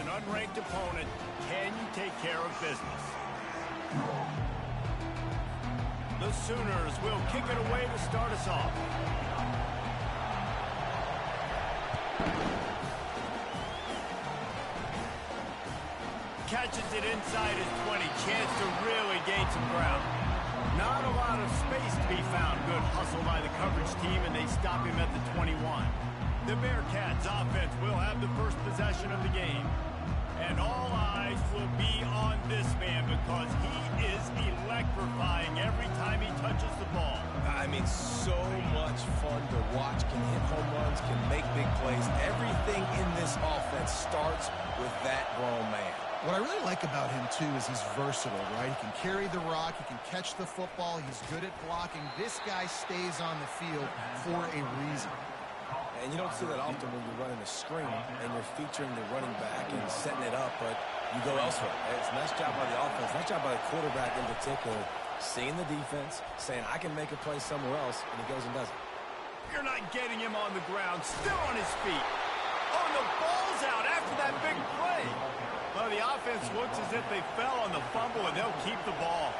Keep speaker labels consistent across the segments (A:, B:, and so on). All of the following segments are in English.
A: an unranked opponent. Can you take care of business? The Sooners will kick it away to start us off. Catches it inside his 20. Chance to really gain some ground. Not a lot of space to be found. Good hustle by the coverage team, and they stop him at the 21. The Bearcats offense will have the first possession of the game. And all eyes will be on this man because he is electrifying every time he touches the ball.
B: I mean, so much fun to watch. Can hit home runs, can make big plays. Everything in this offense starts with that grown man.
C: What I really like about him, too, is he's versatile, right? He can carry the rock. He can catch the football. He's good at blocking. This guy stays on the field for a reason.
B: And you don't see that often when you're running a screen and you're featuring the running back and setting it up, but you go elsewhere. It's a nice job by the offense, nice job by the quarterback in particular, seeing the defense, saying, I can make a play somewhere else, and he goes and does it.
A: You're not getting him on the ground, still on his feet. Oh, and the ball's out after that big play. Well, the offense looks as if they fell on the fumble, and they'll keep the ball.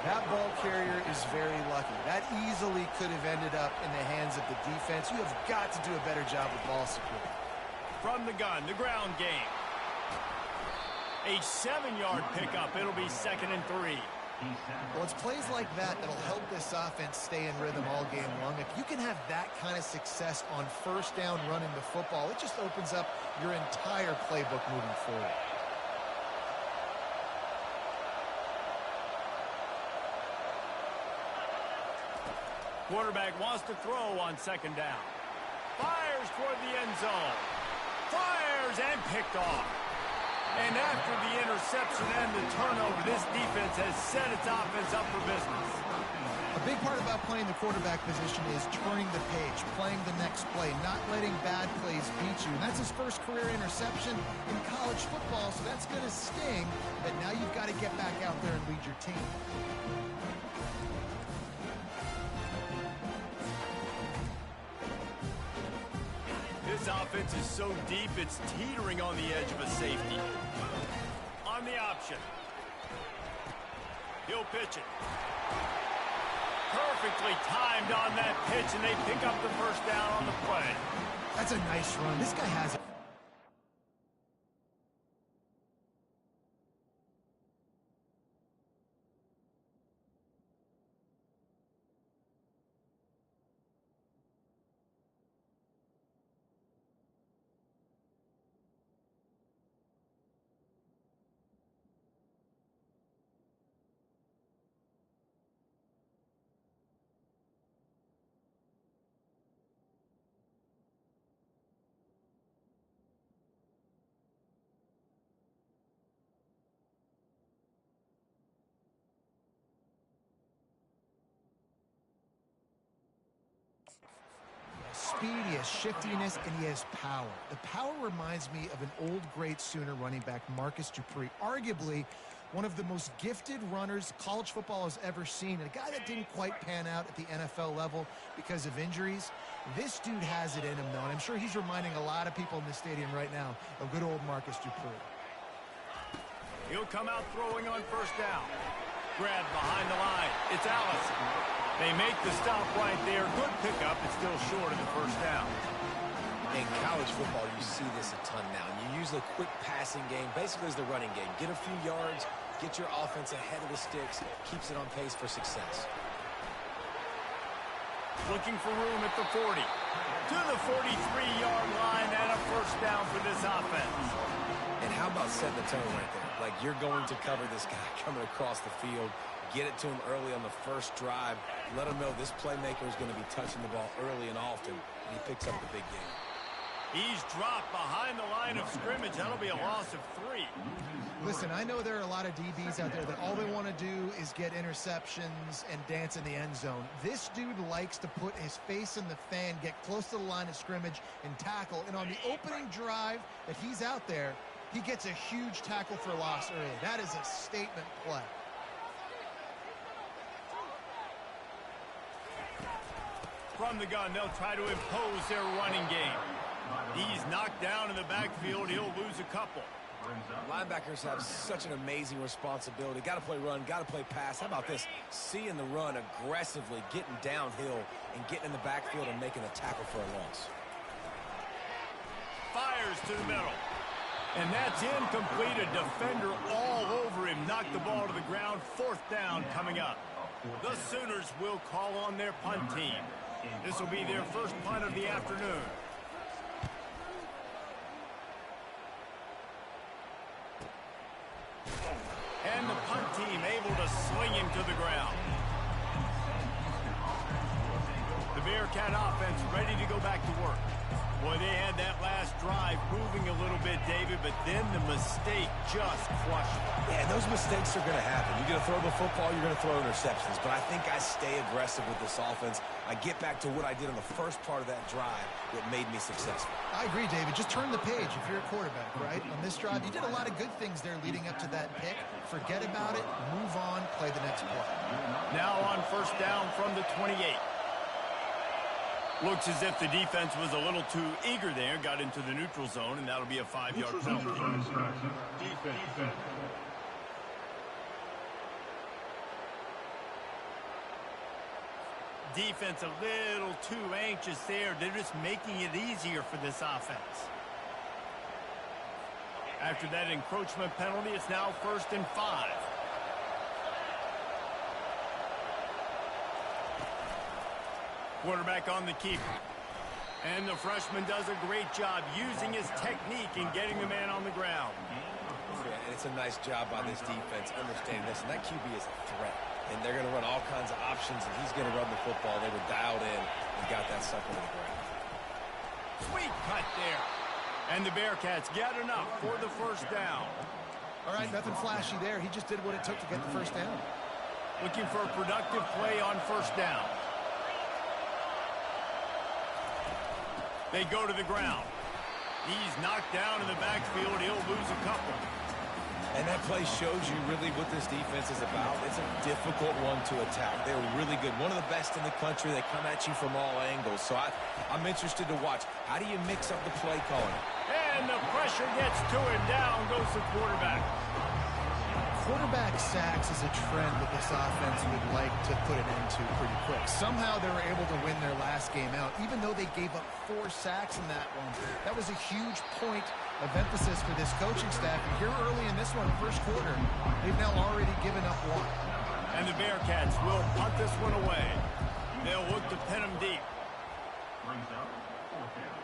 C: That ball carrier is very lucky. That easily could have ended up in the hands of the defense. You have got to do a better job with ball security.
A: From the gun, the ground game. A 7-yard pickup. It'll be 2nd and 3.
C: Well, it's plays like that that'll help this offense stay in rhythm all game long. If you can have that kind of success on first down running the football, it just opens up your entire playbook moving forward.
A: Quarterback wants to throw on 2nd down. Fires toward the end zone. Fires and picked off. And after the interception and the turnover, this defense has set its offense up for business.
C: A big part about playing the quarterback position is turning the page, playing the next play, not letting bad plays beat you. And that's his first career interception in college football, so that's going to sting. But now you've got to get back out there and lead your team.
A: This offense is so deep, it's teetering on the edge of a safety. On the option. He'll pitch it. Perfectly timed on that pitch, and they pick up the first down on the play.
C: That's a nice run. This guy has it. Speed, he has shiftiness, and he has power. The power reminds me of an old great Sooner running back, Marcus Dupree, arguably one of the most gifted runners college football has ever seen, and a guy that didn't quite pan out at the NFL level because of injuries. This dude has it in him, though, and I'm sure he's reminding a lot of people in the stadium right now of good old Marcus Dupree.
A: He'll come out throwing on first down. Grab behind the line. It's Allison. They make the stop right there. Good pickup. It's still short of the first down.
B: In college football, you see this a ton now. You use the quick passing game, basically as the running game. Get a few yards, get your offense ahead of the sticks, keeps it on pace for success.
A: Looking for room at the 40. To the 43-yard line and a first down for this offense.
B: And how about setting the tone right there? Like, you're going to cover this guy coming across the field. Get it to him early on the first drive. Let him know this playmaker is going to be touching the ball early and often, and he picks up the big game.
A: He's dropped behind the line of scrimmage. That'll be a loss of 3.
C: Listen, I know there are a lot of DBs out there that all they want to do is get interceptions and dance in the end zone. This dude likes to put his face in the fan, get close to the line of scrimmage, and tackle. And on the opening drive that he's out there, he gets a huge tackle for loss early. That is a statement play.
A: From the gun, they'll try to impose their running game. He's knocked down in the backfield. He'll lose a couple.
B: Linebackers have such an amazing responsibility. Got to play run, got to play pass. How about this? Seeing the run aggressively, getting downhill, and getting in the backfield and making a tackle for a loss.
A: Fires to the middle. And that's incomplete. A defender all over him. Knocked the ball to the ground. 4th down coming up. The Sooners will call on their punt team. This will be their first punt of the afternoon. And the punt team able to sling him to the ground. The Bearcat offense ready to go back to work. Boy, they had that last drive moving a little bit, David, but then the mistake just crushed it.
B: Yeah, those mistakes are going to happen. You're going to throw the football, you're going to throw interceptions. But I think I stay aggressive with this offense. I get back to what I did on the first part of that drive that made me successful.
C: I agree, David. Just turn the page if you're a quarterback, right? On this drive, you did a lot of good things there leading up to that pick. Forget about it, move on, play the next play.
A: Now on 1st down from the 28. Looks as if the defense was a little too eager there, got into the neutral zone, and that'll be a 5-yard penalty. Defense a little too anxious there. They're just making it easier for this offense. After that encroachment penalty, it's now 1st and 5. Quarterback on the keeper. And the freshman does a great job using his technique and getting the man on the ground.
B: Yeah, and it's a nice job by this defense understanding this. And that QB is a threat. And they're going to run all kinds of options, and he's going to run the football. They were dialed in and got that sucker to the ground.
A: Sweet cut there. And the Bearcats get enough for the 1st down.
C: All right, nothing flashy there. He just did what it took to get the 1st down.
A: Looking for a productive play on 1st down. They go to the ground. He's knocked down in the backfield. He'll lose a couple.
B: And that play shows you really what this defense is about. It's a difficult one to attack. They're really good. One of the best in the country. They come at you from all angles. So I'm interested to watch. How do you mix up the play calling?
A: And the pressure gets to him. Down goes the quarterback.
C: Quarterback sacks is a trend that this offense would like to put an end to pretty quick. Somehow they were able to win their last game out, even though they gave up 4 sacks in that one. That was a huge point of emphasis for this coaching staff. And here early in this one, 1st quarter, they've now already given up 1.
A: And the Bearcats will punt this one away. They'll look to pin him deep. Brings up 4th down.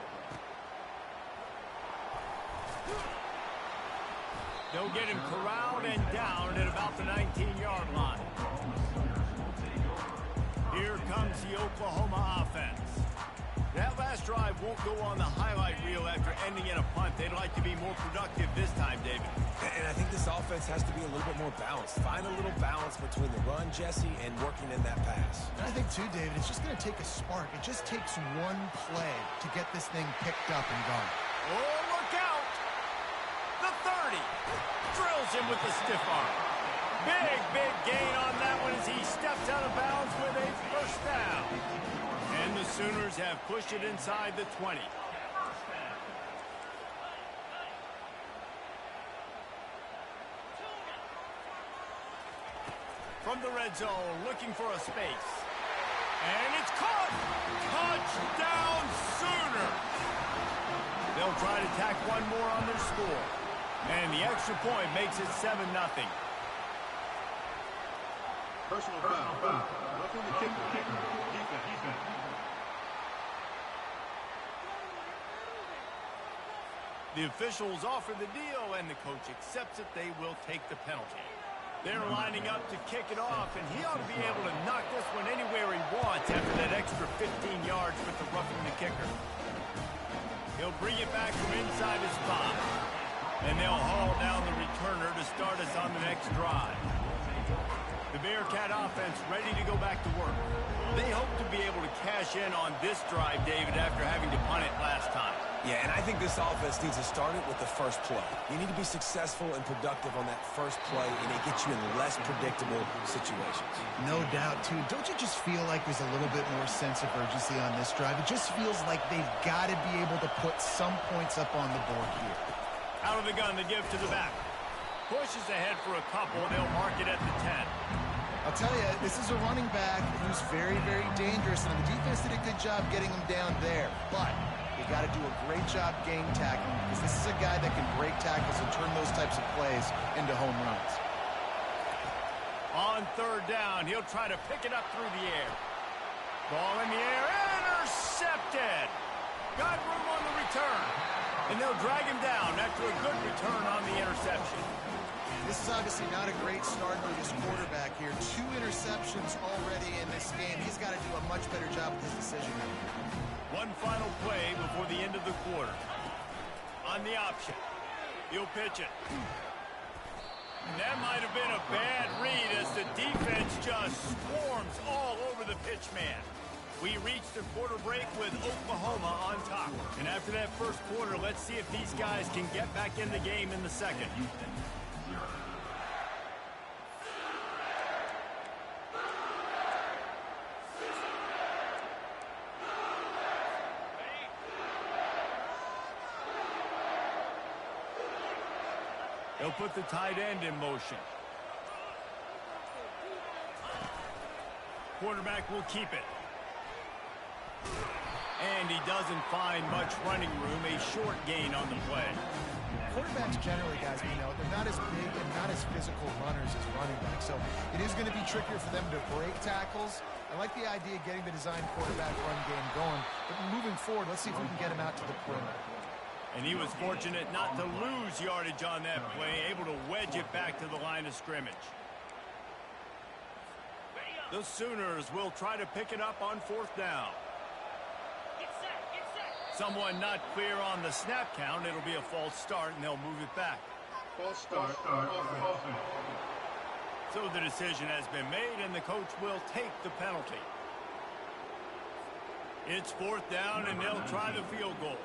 A: They'll get him corralled and down at about the 19-yard line. Here comes the Oklahoma offense. That last drive won't go on the highlight reel after ending in a punt. They'd like to be more productive this time, David.
B: And I think this offense has to be a little bit more balanced. Find a little balance between the run, Jesse, and working in that pass.
C: And I think, too, David, it's just going to take a spark. It just takes one play to get this thing picked up and going.
A: Oh, look out! The 30. Drills him with the stiff arm. Big gain on that one as he steps out of bounds with a 1st down. And the Sooners have pushed it inside the 20. From the red zone, looking for a space. And it's caught! Touchdown, Sooners! They'll try to tack one more on their score. And the extra point makes it 7-0.
D: Personal foul. Roughing the kicker. Defense.
A: The officials offer the deal, and the coach accepts it. They will take the penalty. They're lining up to kick it off, and he ought to be able to knock this one anywhere he wants after that extra 15 yards with the roughing the kicker. He'll bring it back from inside his spot. And they'll haul down the returner to start us on the next drive. The Bearcat offense ready to go back to work. They hope to be able to cash in on this drive, David, after having to punt it last time.
B: Yeah, and I think this offense needs to start it with the first play. You need to be successful and productive on that first play, and it gets you in less predictable situations.
C: No doubt, too. Don't you just feel like there's a little bit more sense of urgency on this drive? It just feels like they've got to be able to put some points up on the board here.
A: Out of the gun, the give to the back. Pushes ahead for a couple. They'll mark it at the 10.
C: I'll tell you, this is a running back who's very, very dangerous, and the defense did a good job getting him down there. But you got to do a great job game tackling, because this is a guy that can break tackles and turn those types of plays into home runs.
A: On third down, he'll try to pick it up through the air. Ball in the air, intercepted. Got room on the return. And they'll drag him down after a good return on the interception.
C: This is obviously not a great start for this quarterback here. 2 interceptions already in this game. He's got to do a much better job with his decision making.
A: One final play before the end of the quarter. On the option. He'll pitch it. And that might have been a bad read as the defense just swarms all over the pitch man. We reached the quarter break with Oklahoma on top. And after that first quarter, let's see if these guys can get back in the game in the second. They'll put the tight end in motion. Quarterback will keep it. And he doesn't find much running room, a short gain on the play.
C: Quarterbacks generally, guys, they're not as big and not as physical runners as running backs. So it is going to be trickier for them to break tackles. I like the idea of getting the design quarterback run game going. But moving forward, let's see if we can get him out to the perimeter.
A: And he was fortunate not to lose yardage on that play, able to wedge it back to the line of scrimmage. The Sooners will try to pick it up on fourth down. Someone not clear on the snap count. It'll be a false start, and they'll move it back.
D: False start.
A: So the decision has been made, and the coach will take the penalty. It's fourth down, and they'll try the field goal.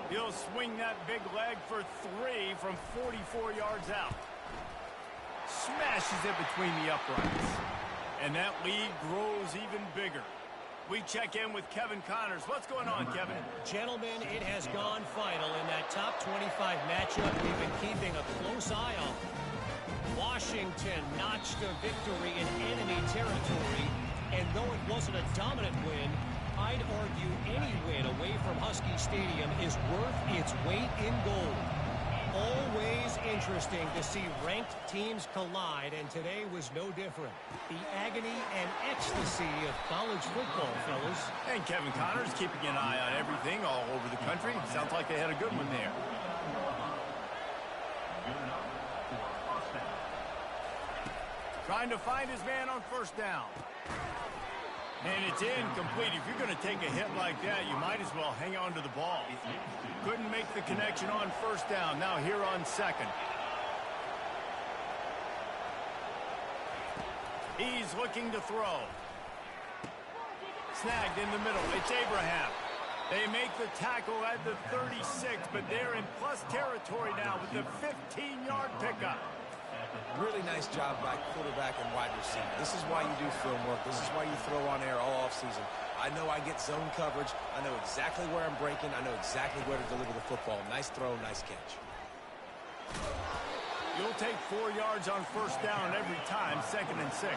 A: He'll swing that big leg for 3 from 44 yards out. Smashes it between the uprights. And that lead grows even bigger. We check in with Kevin Connors. What's going on, Kevin?
E: Gentlemen, it has gone final in that top 25 matchup we've been keeping a close eye on. Washington notched a victory in enemy territory, and though it wasn't a dominant win, I'd argue any win away from Husky Stadium is worth its weight in gold. Always interesting to see ranked teams collide, and today was no different. The agony and ecstasy of college football, fellas.
A: And Kevin Connors keeping an eye on everything all over the country. Sounds like they had a good one there. Trying to find his man on first down. And it's incomplete. If you're going to take a hit like that, you might as well hang on to the ball. Couldn't make the connection on first down. Now here on second. He's looking to throw. Snagged in the middle. It's Abraham. They make the tackle at the 36, but they're in plus territory now with the 15-yard pickup.
B: Really nice job by quarterback and wide receiver. This is why you do film work. This is why you throw on air all offseason. I know I get zone coverage. I know exactly where I'm breaking. I know exactly where to deliver the football. Nice throw, nice catch.
A: You'll take 4 yards on first down every time, 2nd and 6.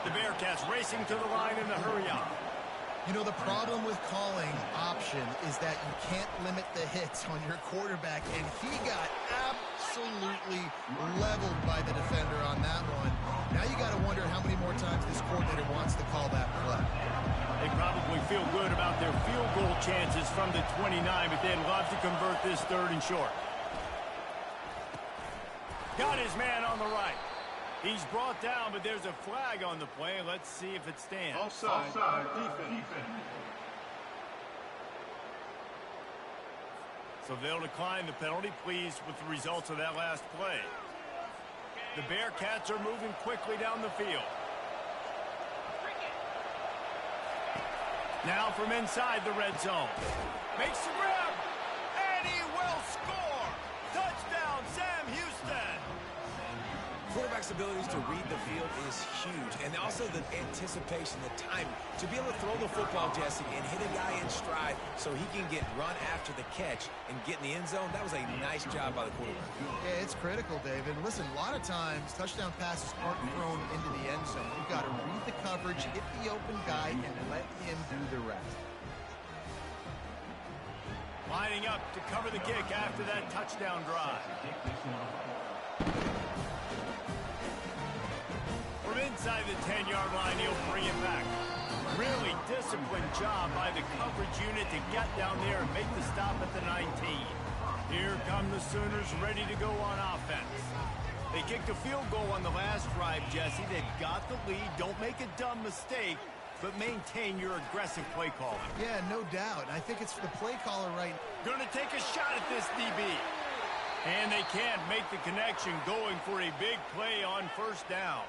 A: The Bearcats racing to the line in the hurry up.
C: You know, the problem with calling option is that you can't limit the hits on your quarterback, and he got absolutely leveled by the defender on that one. Now you got to wonder how many more times this coordinator wants to call that play.
A: They probably feel good about their field goal chances from the 29, but they'd love to convert this 3rd and short. Got his man on the right. He's brought down, but there's a flag on the play. Let's see if it stands.
D: Offside. Defense.
A: So they'll decline the penalty, pleased with the results of that last play. The Bearcats are moving quickly down the field. Now from inside the red zone. Makes the grab, and he will score. Touchdown, Sam Houston.
B: quarterback's abilities to read the field is huge. And also the anticipation, the timing. To be able to throw the football, Jesse, and hit a guy in stride so he can get run after the catch and get in the end zone, that was a nice job by the quarterback.
C: Yeah, it's critical, David. Listen, a lot of times touchdown passes aren't thrown into the end zone. You've got to read the coverage, hit the open guy, and let him do the rest.
A: Lining up to cover the kick after that touchdown drive. From inside the 10-yard line, he'll bring it back. Really disciplined job by the coverage unit to get down there and make the stop at the 19. Here come the Sooners ready to go on offense. They kicked a field goal on the last drive, Jesse. They've got the lead. Don't make a dumb mistake, but maintain your aggressive play calling.
C: Yeah, no doubt. I think it's the play caller right.
A: Gonna take a shot at this DB. And they can't make the connection, going for a big play on first down.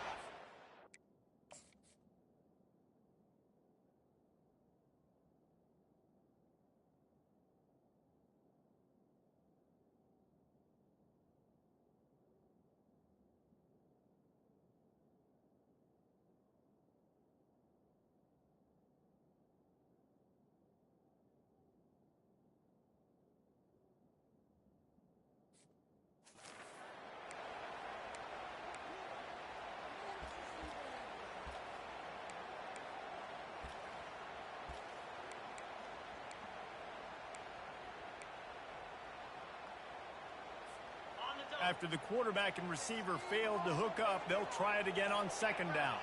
A: After the quarterback and receiver failed to hook up, they'll try it again on second down.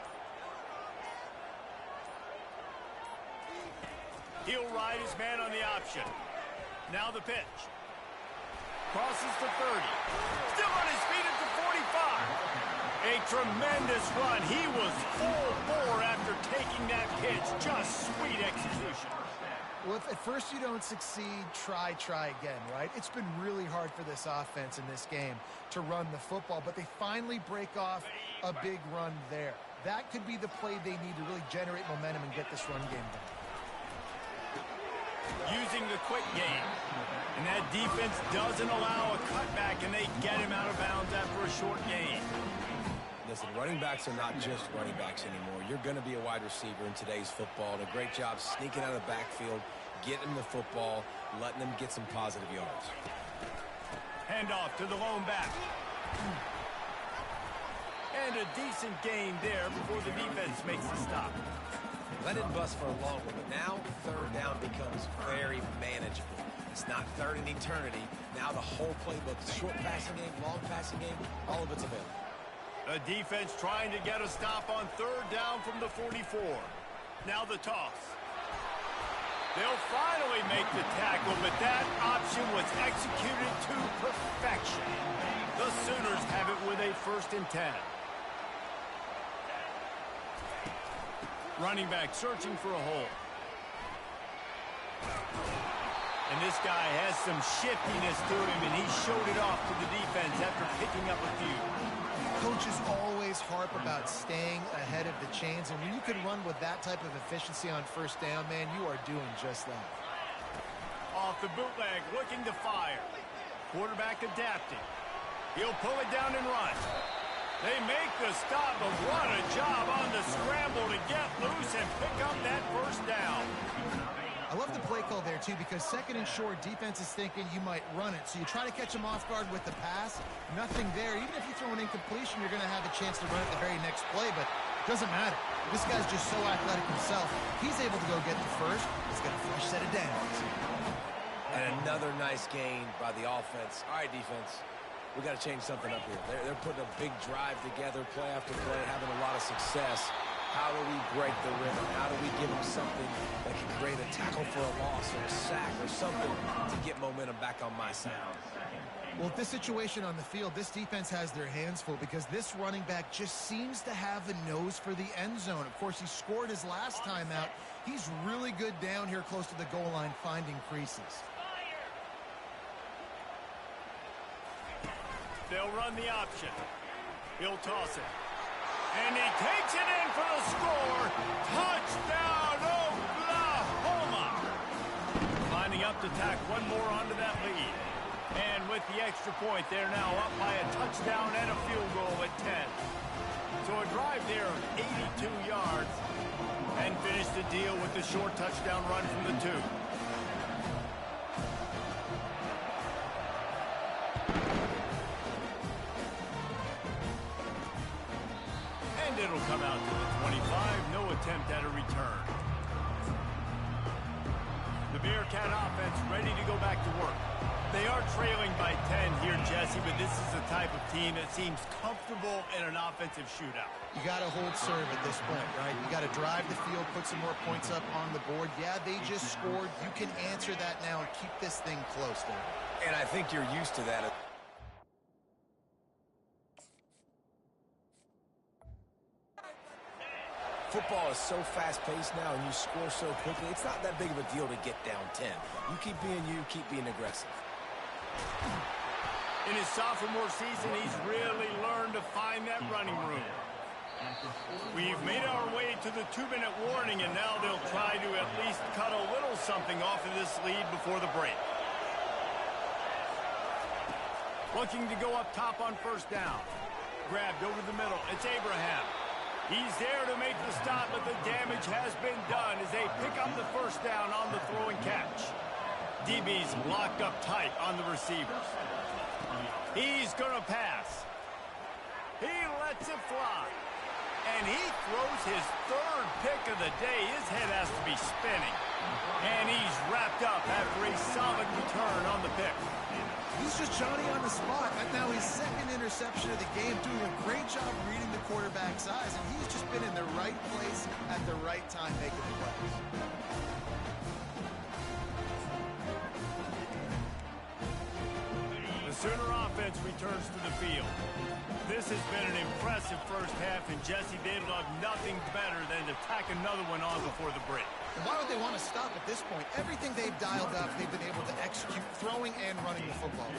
A: He'll ride his man on the option. Now the pitch. Crosses to 30. Still on his feet at the 45. A tremendous run. He was full bore after taking that pitch. Just sweet execution.
C: Well, if at first you don't succeed, try again, right? It's been really hard for this offense in this game to run the football, but they finally break off a big run there. That could be the play they need to really generate momentum and get this run game done.
A: Using the quick game. And that defense doesn't allow a cutback, and they get him out of bounds after a short gain.
B: Listen, running backs are not just running backs anymore. You're going to be a wide receiver in today's football. And a great job sneaking out of the backfield, getting them the football, letting them get some positive yards.
A: Handoff to the lone back. And a decent gain there before the defense makes the stop.
B: Let it bust for a long one, but now third down becomes very manageable. It's not third in eternity. Now the whole playbook, short passing game, long passing game, all of it's available.
A: A defense trying to get a stop on third down from the 44. Now the toss. They'll finally make the tackle, but that option was executed to perfection. The Sooners have it with a 1st and 10. Running back searching for a hole. And this guy has some shiftiness to him, and he showed it off to the defense after picking up a few.
C: Coaches always harp about staying ahead of the chains, and when you can run with that type of efficiency on first down, man, you are doing just that.
A: Off the bootleg, looking to fire. Quarterback adapting. He'll pull it down and run. They make the stop, but what a job on the scramble to get loose and pick up that first down.
C: I love the play call there, too, because second and short, defense is thinking you might run it. So you try to catch them off guard with the pass. Nothing there. Even if you throw an incompletion, you're going to have a chance to run it the very next play, but it doesn't matter. This guy's just so athletic himself. He's able to go get the first. He's got a fresh set of downs.
B: And another nice gain by the offense. All right, defense, we got to change something up here. They're putting a big drive together, play after play, having a lot of success. How do we break the rhythm? How do we give them something that can create a tackle for a loss or a sack or something to get momentum back on my side?
C: Well, with this situation on the field, this defense has their hands full because this running back just seems to have a nose for the end zone. Of course, he scored his last time out. He's really good down here close to the goal line, finding creases.
A: They'll run the option. He'll toss it. And he takes it in for the score. Touchdown, Oklahoma. Lining up to tack one more onto that lead. And with the extra point, they're now up by a touchdown and a field goal at 10. So a drive there of 82 yards and finish the deal with the short touchdown run from the 2. And it'll come out to the 25. No attempt at a return. The Bearcat offense ready to go back to work. They are trailing by 10 here, Jesse, but this is the type of team that seems comfortable in an offensive shootout.
C: You got to hold serve at this point, right? You got to drive the field, put some more points up on the board. Yeah, they just scored. You can answer that now and keep this thing close there.
B: And I think you're used to that. Football is so fast-paced now, and you score so quickly, it's not that big of a deal to get down 10. You keep being aggressive.
A: In his sophomore season, he's really learned to find that running room. We've made our way to the 2-minute warning, and now they'll try to at least cut a little something off of this lead before the break. Looking to go up top on first down. Grabbed over the middle. It's Abraham. He's there to make the stop, but the damage has been done as they pick up the first down on the throw and catch. DB's locked up tight on the receivers. He's going to pass. He lets it fly. And he throws his 3rd pick of the day. His head has to be spinning. And he's wrapped up after a solid return on the pick.
C: He's just Johnny on the spot. Right now, his 2nd interception of the game, doing a great job reading the quarterback's eyes, and he's just been in the right place at the right time making the plays.
A: The Sooner offense returns to the field. This has been an impressive first half, and Jesse, they'd love nothing better than to tack another one on before the break.
C: And why would they want to stop at this point? Everything they've dialed up, they've been able to execute, throwing and running the football.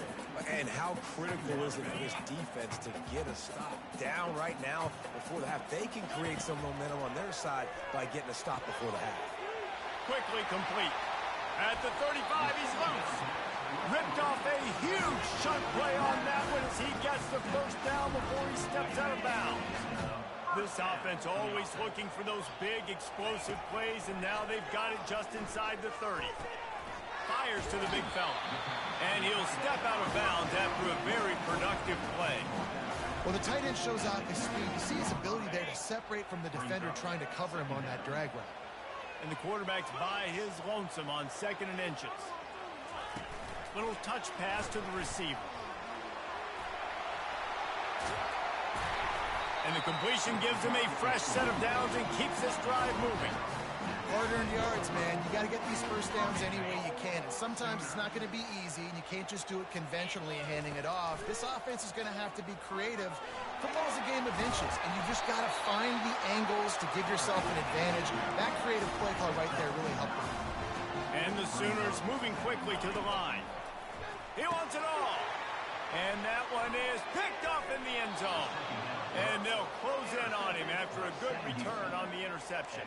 B: And how critical is it for this defense to get a stop down right now before the half? They can create some momentum on their side by getting a stop before the half.
A: Quickly complete. At the 35, he's loose. Ripped off a huge chunk play on that one as he gets the first down before he steps out of bounds. This offense always looking for those big explosive plays, and now they've got it just inside the 30. Fires to the big fella. And he'll step out of bounds after a very productive play.
C: Well, the tight end shows off his speed. You see his ability there to separate from the defender trying to cover him on that drag route.
A: And the quarterback's by his lonesome on 2nd and inches. Little touch pass to the receiver. And the completion gives him a fresh set of downs and keeps this drive moving.
C: Hard-earned yards, man. You got to get these first downs any way you can. And sometimes it's not going to be easy, and you can't just do it conventionally and handing it off. This offense is going to have to be creative. Football's a game of inches, and you just got to find the angles to give yourself an advantage. That creative play call right there really helped them.
A: And the Sooners moving quickly to the line. He wants it all. And that one is picked up in the end zone. And they'll close in on him after a good return on the interception.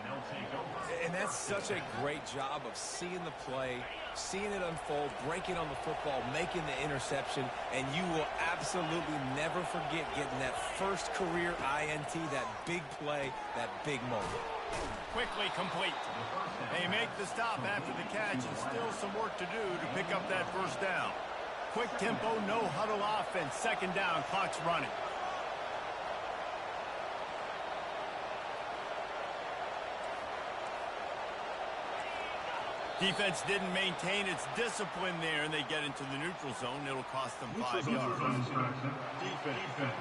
B: And that's such a great job of seeing the play, seeing it unfold, breaking on the football, making the interception, and you will absolutely never forget getting that first career INT, that big play, that big moment.
A: Quickly complete. They make the stop after the catch, and still some work to do to pick up that first down. Quick tempo, no huddle offense. 2nd down, clock's running. Defense didn't maintain its discipline there, and they get into the neutral zone. It'll cost them 5 yards.
D: Defense.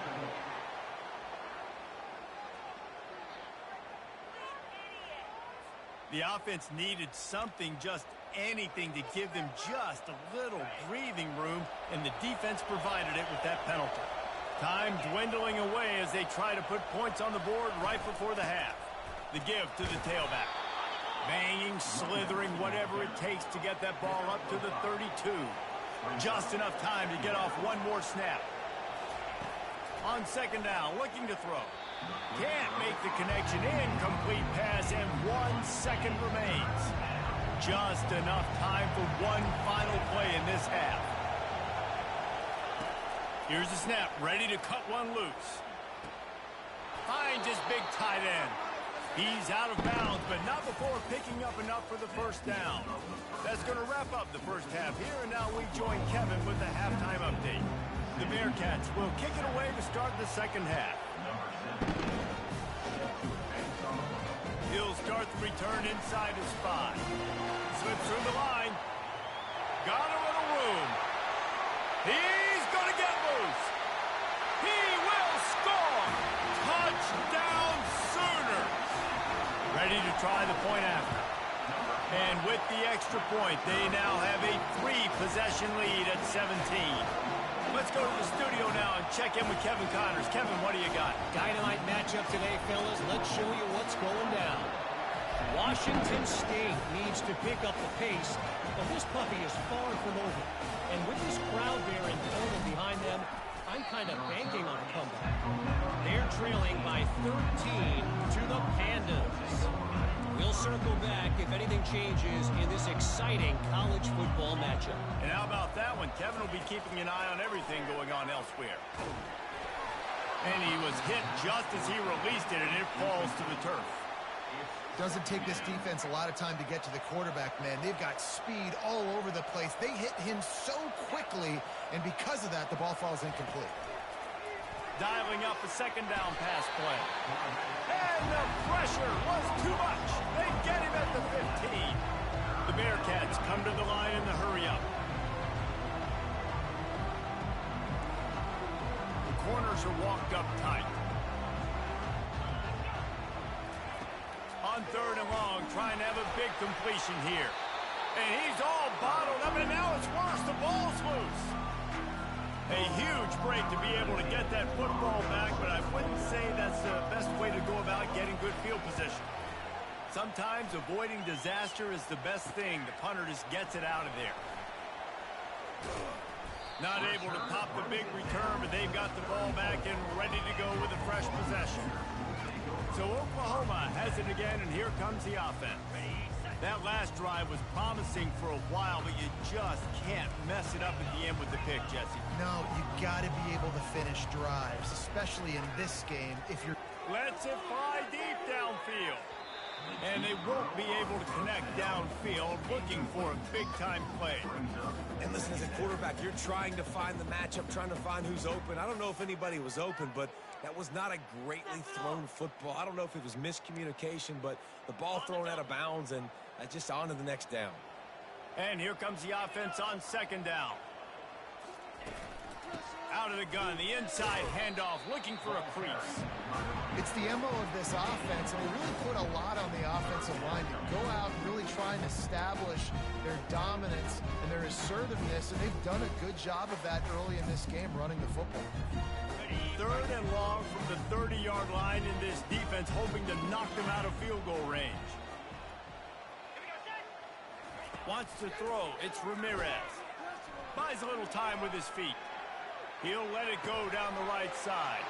A: The offense needed something, just anything, to give them just a little breathing room, and the defense provided it with that penalty. Time dwindling away as they try to put points on the board right before the half. The give to the tailback. Banging, slithering, whatever it takes to get that ball up to the 32. Just enough time to get off one more snap. On 2nd down, looking to throw. Can't make the connection. Incomplete pass, and 1 second remains. Just enough time for one final play in this half. Here's the snap, ready to cut one loose. Finds his big tight end. He's out of bounds, but not before picking up enough for the first down. That's going to wrap up the first half here, and now we join Kevin with the halftime update. The Bearcats will kick it away to start the second half. He'll start the return inside his 5. Slips through the line. Got a little room. He's going to get loose. He will score. Touchdown Sooners. Ready to try the point after. And with the extra point, they now have a 3-possession lead at 17. Let's go to the studio now and check in with Kevin Connors. Kevin, what do you got?
E: Dynamite matchup today, fellas. Let's show you what's going down. Washington State needs to pick up the pace, but this puppy is far from over. And with this crowd there in total behind them, I'm kind of banking on a comeback. They're trailing by 13 to the Pandas. We'll circle back if anything changes in this exciting college football matchup.
A: And how about that one? Kevin will be keeping an eye on everything going on elsewhere. And he was hit just as he released it, and it falls to the turf.
C: Doesn't take this defense a lot of time to get to the quarterback, man. They've got speed all over the place. They hit him so quickly, and because of that, the ball falls incomplete.
A: Dialing up a second down pass play. And the pressure was too much. They get him at the 15. The Bearcats come to the line in the hurry-up. The corners are walked up tight. On 3rd and long, trying to have a big completion here. And he's all bottled up, and now it's worse. The ball's loose. A huge break to be able to get that football back, but I wouldn't say that's the best way to go about getting good field position. Sometimes avoiding disaster is the best thing. The punter just gets it out of there. Not able to pop the big return, but they've got the ball back and ready to go with a fresh possession. So Oklahoma has it again, and here comes the offense. That last drive was promising for a while, but you just can't mess it up at the end with the pick, Jesse.
C: No, you got to be able to finish drives, especially in this game. If you're
A: Lets it fly deep downfield. And they won't be able to connect downfield, looking for a big-time play.
B: And listen, as a quarterback, you're trying to find the matchup, trying to find who's open. I don't know if anybody was open, but that was not a greatly thrown football. I don't know if it was miscommunication, but the ball thrown out of bounds and just on to the next down.
A: And here comes the offense on 2nd down. Out of the gun, the inside handoff, looking for a crease.
C: It's the MO of this offense, and they really put a lot on the offensive line to go out and really try and establish their dominance and their assertiveness, and they've done a good job of that early in this game running the football.
A: 3rd and long from the 30-yard line in this defense, hoping to knock them out of field goal range. Wants to throw. It's Ramirez. Buys a little time with his feet. He'll let it go down the right side.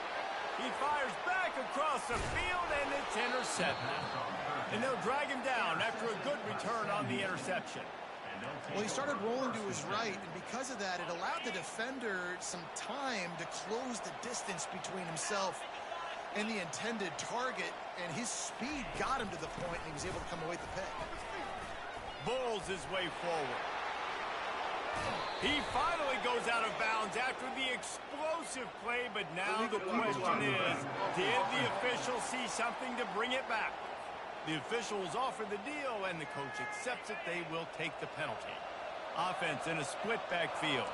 A: He fires back across the field, and it's intercepted. And they'll drag him down after a good return on the interception.
C: Well, he started rolling to his right, and because of that, it allowed the defender some time to close the distance between himself and the intended target, and his speed got him to the point, and he was able to come away with the pick.
A: Bulls his way forward. He finally goes out of bounds after the explosive play, but now the question is, did the official see something to bring it back? The officials offer the deal, and the coach accepts it. They will take the penalty. Offense in a split backfield.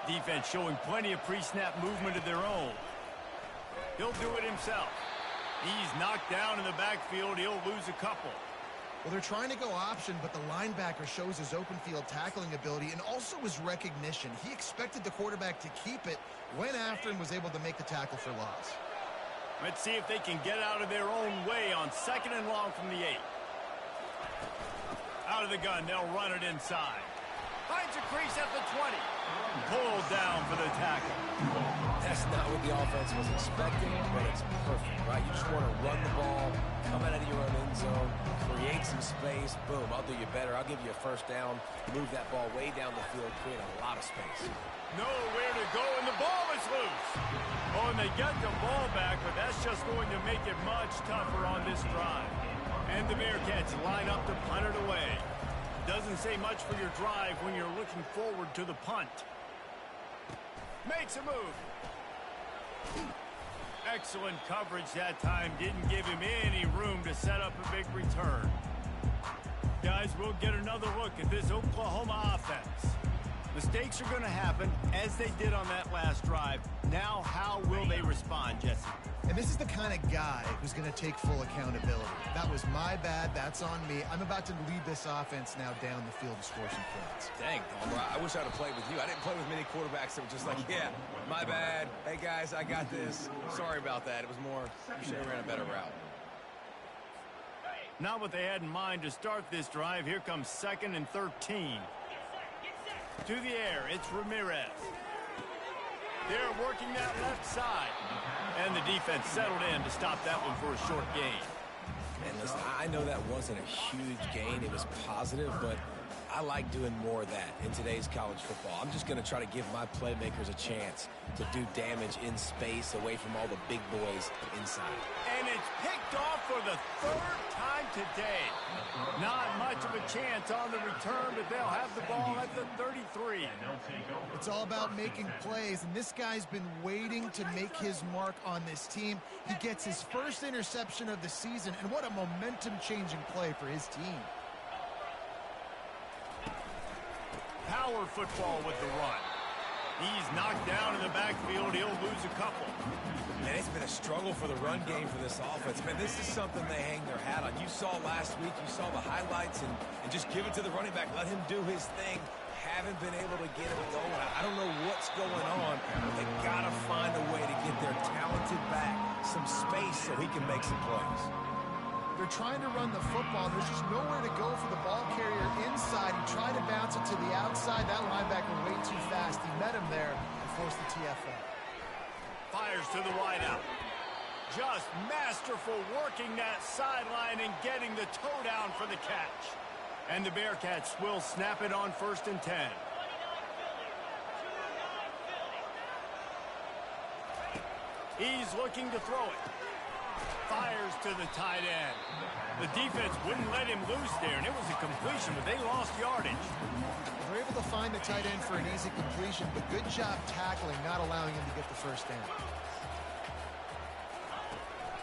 A: Defense showing plenty of pre-snap movement of their own. He'll do it himself. He's knocked down in the backfield. He'll lose a couple.
C: Well, they're trying to go option, but the linebacker shows his open field tackling ability and also his recognition. He expected the quarterback to keep it, went after and was able to make the tackle for loss.
A: Let's see if they can get out of their own way on 2nd and long from the 8. Out of the gun, they'll run it inside. Finds a crease at the 20. pulled down for the tackle.
B: That's not what the offense was expecting, but it's perfect, right? You just want to run the ball, come out of your own end zone, create some space. Boom, I'll do you better. I'll give you a first down, move that ball way down the field, create a lot of space.
A: Nowhere to go, and the ball is loose. Oh, and they got the ball back, but that's just going to make it much tougher on this drive. And the Bearcats line up to punt it away. Doesn't say much for your drive when you're looking forward to the punt. Makes a move. Excellent coverage that time. Didn't give him any room to set up a big return. Guys, we'll get another look at this Oklahoma offense. Mistakes are going to happen, as they did on that last drive. Now, how will they respond, Jesse?
C: And this is the kind of guy who's going to take full accountability. That was my bad. That's on me. I'm about to lead this offense now down the field to score some points.
B: Dang, Palmer, I wish I'd have played with you. I didn't play with many quarterbacks that were just like, yeah, my bad. Hey, guys, I got this. Sorry about that. It was more, you should have ran a better route.
A: Not what they had in mind to start this drive. Here comes 2nd and 13. To the air, it's Ramirez. They're working that left side. And the defense settled in to stop that one for a short gain.
B: And listen, I know that wasn't a huge gain. It was positive, but I like doing more of that in today's college football. I'm just going to try to give my playmakers a chance to do damage in space away from all the big boys inside.
A: And it's picked off for the 3rd time today. Not much of a chance on the return, but they'll have the ball at the 33.
C: It's all about making plays, and this guy's been waiting to make his mark on this team. He gets his first interception of the season, and what a momentum-changing play for his team.
A: Power football with the run. He's knocked down in the backfield. He'll lose a couple.
B: Man, it's been a struggle for the run game for this offense. Man, this is something they hang their hat on. You saw last week, you saw the highlights, and just give it to the running back. Let him do his thing. Haven't been able to get it going. I don't know what's going on, but they got to find a way to get their talented back some space so he can make some plays.
C: They're trying to run the football. There's just nowhere to go for the ball carrier inside. He tried to bounce it to the outside. That linebacker way too fast. He met him there and forced the TFL.
A: Fires to the wideout. Just masterful working that sideline and getting the toe down for the catch. And the Bearcats will snap it on 1st and 10. He's looking to throw it. Fires to the tight end. The defense wouldn't let him loose there, and it was a completion, but they lost yardage.
C: They're able to find the tight end for an easy completion, but good job tackling, not allowing him to get the first down.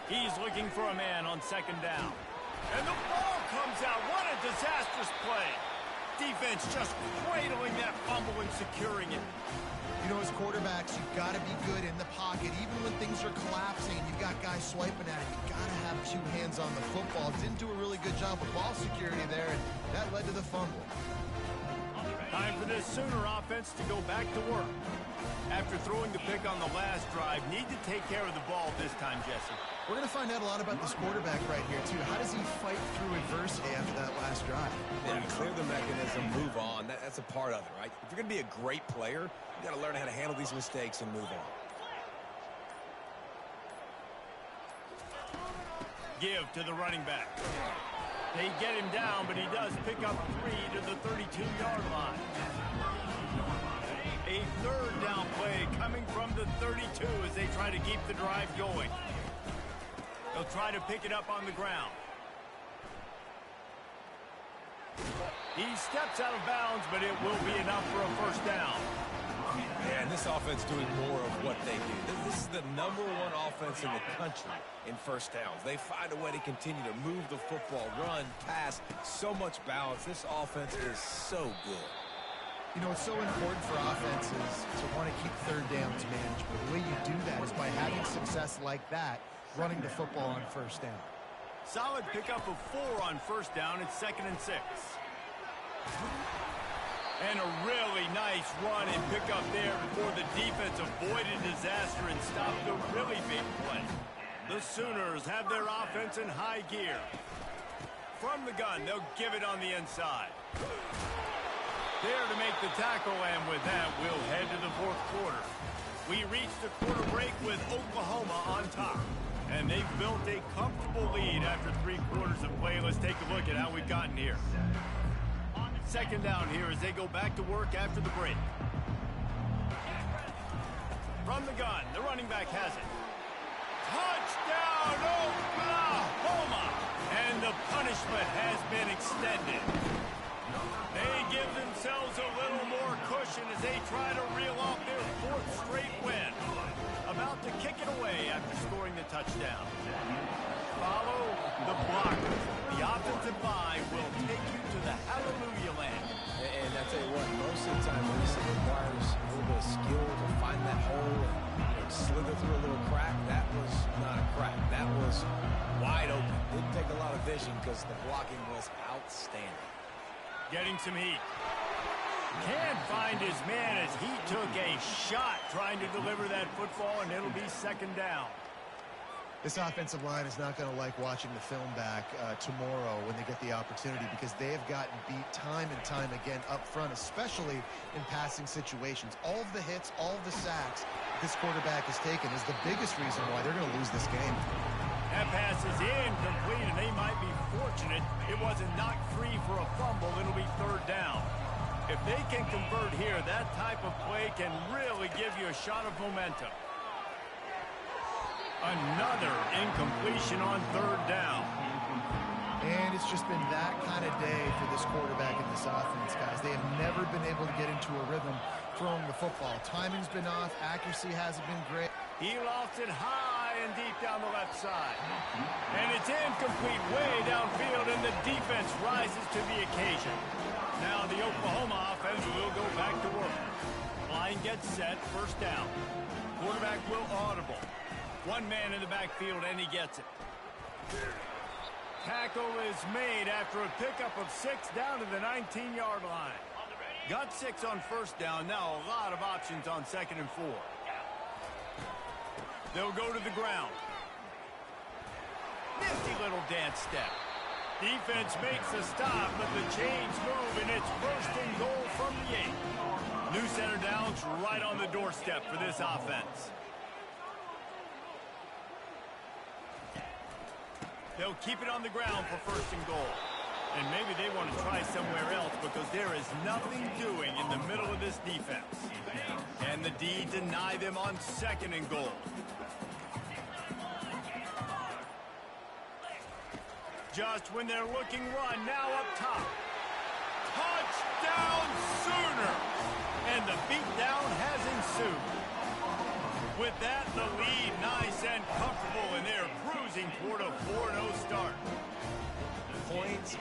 A: He's looking for a man on 2nd down. And the ball comes out. What a disastrous play. Defense just cradling that fumble and securing it.
C: You know, as quarterbacks, you've got to be good in the pocket. Even when things are collapsing, you've got guys swiping at it. You've got to have 2 hands on the football. Didn't do a really good job with ball security there, and that led to the fumble.
A: Time for this Sooner offense to go back to work. After throwing the pick on the last drive, need to take care of the ball this time, Jesse.
C: We're going to find out a lot about this quarterback right here, too. How does he fight through adversity after that last drive?
B: Yeah, clear the mechanism, move on. That's a part of it, right? If you're going to be a great player, you got to learn how to handle these mistakes and move on.
A: Give to the running back. They get him down, but he does pick up 3 to the 32-yard line. A 3rd down play coming from the 32 as they try to keep the drive going. They'll try to pick it up on the ground. He steps out of bounds, but it will be enough for a first down.
B: Yeah, and this offense doing more of what they do. This is the #1 offense in the country in first downs. They find a way to continue to move the football, run, pass, so much balance. This offense is so good.
C: You know, it's so important for offenses to want to keep 3rd downs manageable. The way you do that is by having success like that, running the football on 1st down.
A: Solid pickup of 4 on 1st down. It's 2nd and 6. And a really nice run and pickup there before the defense avoided disaster and stopped a really big play. The Sooners have their offense in high gear. From the gun, they'll give it on the inside. There to make the tackle, and with that, we'll head to the fourth quarter. We reached the quarter break with Oklahoma on top, and they've built a comfortable lead after 3 quarters of play. Let's take a look at how we've gotten here. Second down here as they go back to work after the break. From the gun, the running back has it. Touchdown, Oklahoma! And the punishment has been extended. They give themselves a little more cushion as they try to reel off their 4th straight win. About to kick it away after scoring the touchdown. Follow the blocker. The offensive line will take you to the hallelujah land.
B: And I tell you what, most of the time, it requires a little bit of skill to find that hole and slither through a little crack. That was not a crack. That was wide open. Didn't take a lot of vision because the blocking was outstanding.
A: Getting some heat. Can't find his man as he took a shot trying to deliver that football, and it'll be second down.
C: This offensive line is not going to like watching the film back tomorrow when they get the opportunity, because they have gotten beat time and time again up front, especially in passing situations. All of the hits, all of the sacks this quarterback has taken is the biggest reason why they're going to lose this game.
A: That pass is incomplete, and they might be fortunate it wasn't knocked free for a fumble. It'll be third down. If they can convert here, that type of play can really give you a shot of momentum. Another incompletion on third down.
C: And it's just been that kind of day for this quarterback and this offense, guys. They have never been able to get into a rhythm throwing the football. Timing's been off. Accuracy hasn't been great.
A: He lost it high and deep down the left side. And it's incomplete way downfield, and the defense rises to the occasion. Now the Oklahoma offense will go back to work. Line gets set, first down. Quarterback will audible. One man in the backfield, and he gets it. Tackle is made after a pickup of 6 down to the 19-yard line. Got 6 on first down. Now a lot of options on 2nd and 4. They'll go to the ground. Nifty little dance step. Defense makes a stop, but the chains move, and it's 1st and goal from the 8. New center downs right on the doorstep for this offense. They'll keep it on the ground for 1st and goal. And maybe they want to try somewhere else because there is nothing doing in the middle of this defense. And the D deny them on 2nd and goal. Just when they're looking run, now up top. Touchdown Sooner! And the beatdown has ensued. With that, the lead nice and comfortable, and they're cruising toward a 4-0 start.
B: Points,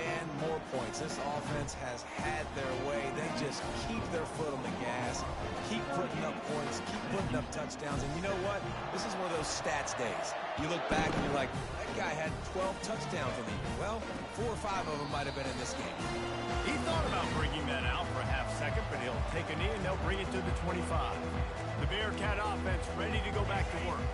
B: and more points. This offense has had their way. They just keep their foot on the gas, keep putting up points, keep putting up touchdowns. And you know what? This is one of those stats days. You look back and you're like, that guy had 12 touchdowns in the year. Well, 4 or 5 of them might have been in this game.
A: He thought about bringing that out for a half second, but he'll take a knee and they'll bring it to the 25. The Bearcat offense ready to go back to work.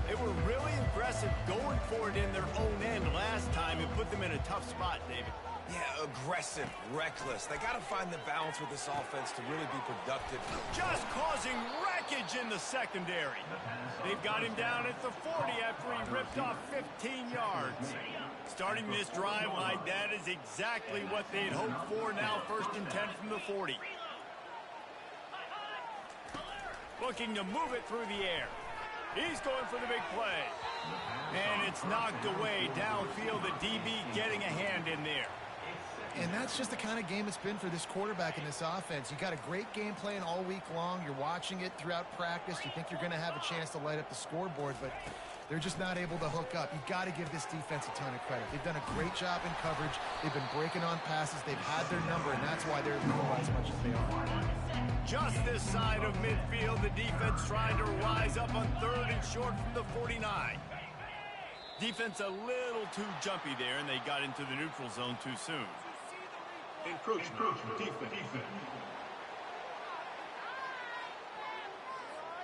A: They were really aggressive going for it in their own end last time and put them in a tough spot, David.
B: Yeah, aggressive, reckless. They got to find the balance with this offense to really be productive.
A: Just causing wreckage in the secondary. They've got him down at the 40 after he ripped off 15 yards. Starting this drive like that is exactly what they'd hoped for. Now 1st and 10 from the 40. Looking to move it through the air. He's going for the big play. And it's knocked away downfield. The DB getting a hand in there.
C: And that's just the kind of game it's been for this quarterback and this offense. You got a great game plan all week long. You're watching it throughout practice. You think you're going to have a chance to light up the scoreboard, but they're just not able to hook up. You've got to give this defense a ton of credit. They've done a great job in coverage. They've been breaking on passes. They've had their number, and that's why they're leading as much as they are.
A: Just this side of midfield, the defense trying to rise up on 3rd and short from the 49. Defense a little too jumpy there, and they got into the neutral zone too soon.
D: Encroachment, defense.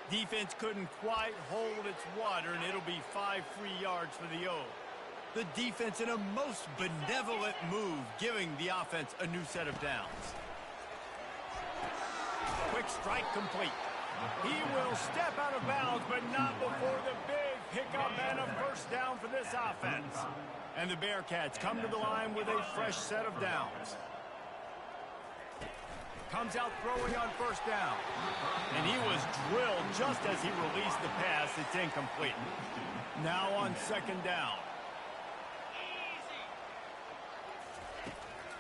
A: Defense couldn't quite hold its water, and it'll be 5 free yards for the O. The defense in a most benevolent move, giving the offense a new set of downs. Quick strike complete. He will step out of bounds, but not before the big pickup and a first down for this offense. And the Bearcats come to the line with a fresh set of downs. Comes out throwing on first down. And he was drilled just as he released the pass. It's incomplete. Now on second down.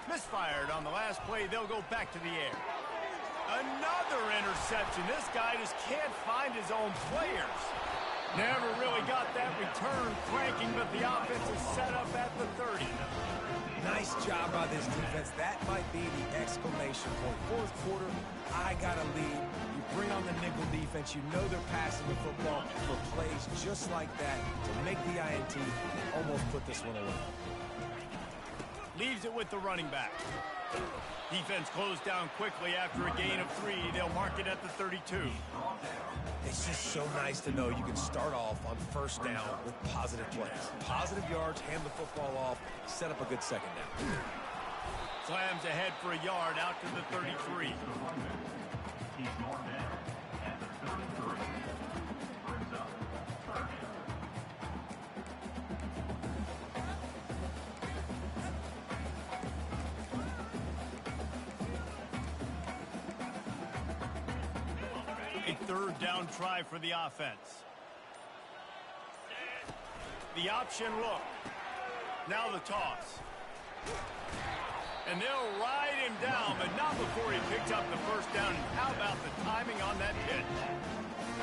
A: Misfired on the last play. They'll go back to the air. Another interception. This guy just can't find his own players. Never really got that return cranking, but the offense is set up at the 30.
B: Nice job by this defense. That might be the exclamation point. Fourth quarter, I got a lead. You bring on the nickel defense. You know they're passing the football for plays just like that to make the INT and almost put this one away.
A: Leaves it with the running back. Defense closed down quickly after a gain of 3. They'll mark it at the 32.
B: It's just so nice to know you can start off on first down with positive plays. Positive yards, hand the football off, set up a good second down.
A: Slams ahead for a yard out to the 33. A third down try for the offense. The option look. Now the toss. And they'll ride him down, but not before he picks up the first down. How about the timing on that pitch?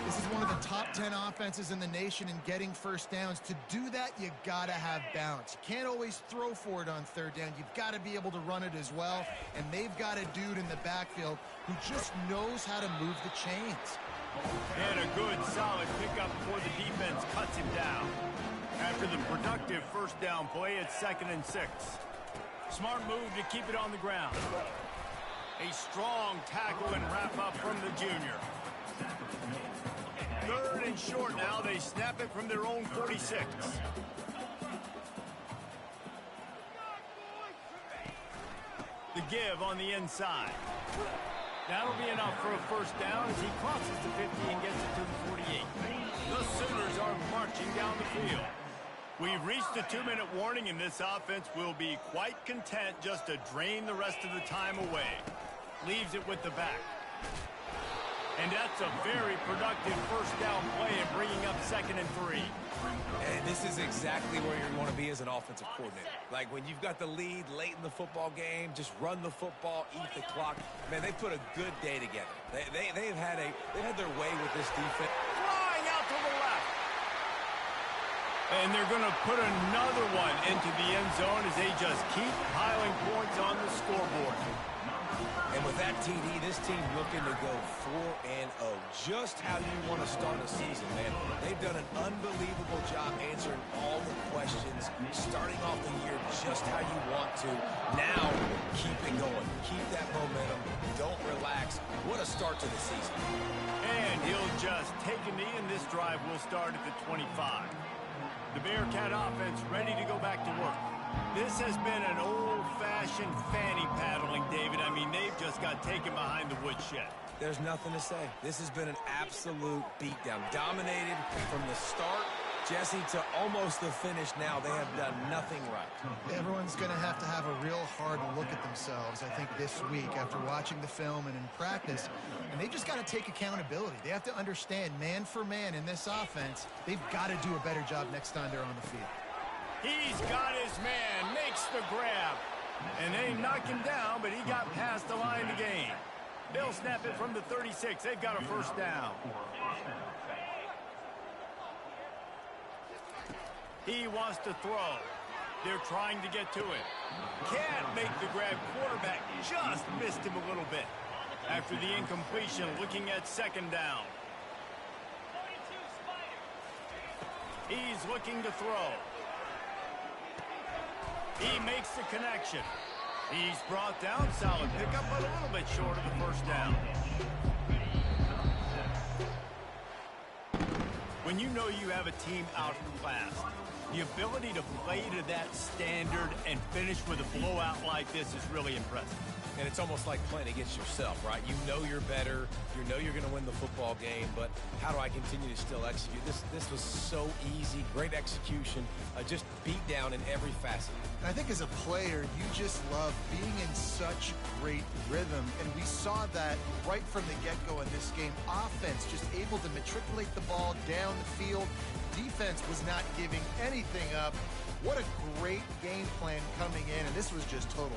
C: This is one of the top 10 offenses in the nation in getting first downs. To do that, you got to have balance. You can't always throw for it on third down. You've got to be able to run it as well. And they've got a dude in the backfield who just knows how to move the chains.
A: And a good, solid pickup before the defense cuts him down. After the productive first down play, it's 2nd and 6. Smart move to keep it on the ground. A strong tackle and wrap up from the junior. 3rd and short now. They snap it from their own 46. The give on the inside. That'll be enough for a first down as he crosses the 50 and gets it to the 48. The Sooners are marching down the field. We've reached the 2-minute warning, and this offense will be quite content just to drain the rest of the time away. Leaves it with the back. And that's a very productive first down play and bringing up 2nd and 3.
B: And this is exactly where you want to be as an offensive coordinator. Like when you've got the lead late in the football game, just run the football, eat the clock. Man, they put a good day together. They've had their way with this defense.
A: Flying out to the left. And they're going to put another one into the end zone as they just keep piling points on the scoreboard.
B: And with that TD, this team looking to go 4-0. Just how you want to start a season, man. They've done an unbelievable job answering all the questions, starting off the year just how you want to. Now, keep it going. Keep that momentum. Don't relax. What a start to the season.
A: And he'll just take a knee, and this drive will start at the 25. The Bearcat offense ready to go back to work. This has been an old-fashioned fanny paddling, David. I mean, they've just got taken behind the woodshed.
B: There's nothing to say. This has been an absolute beatdown. Dominated from the start, Jesse, to almost the finish now. They have done nothing right.
C: Everyone's going to have a real hard look at themselves, I think, this week after watching the film and in practice. And they've just got to take accountability. They have to understand, man for man in this offense, they've got to do a better job next time they're on the field.
A: He's got his man, makes the grab. And they knock him down, but he got past the line to gain. They'll snap it from the 36. They've got a first down. He wants to throw. They're trying to get to it. Can't make the grab. Quarterback just missed him a little bit. After the incompletion, looking at 2nd down. He's looking to throw. He makes the connection. He's brought down. Solid pickup, but a little bit short of the first down. When you know you have a team outclassed, the ability to play to that standard and finish with a blowout like this is really impressive.
B: And it's almost like playing against yourself, right? You know you're better. You know you're going to win the football game, but how do I continue to still execute? This was so easy, great execution, just beat down in every facet.
C: And I think as a player, you just love being in such great rhythm, and we saw that right from the get-go in this game. Offense just able to matriculate the ball down the field. Defense was not giving anything up. What a great game plan coming in, and this was just total.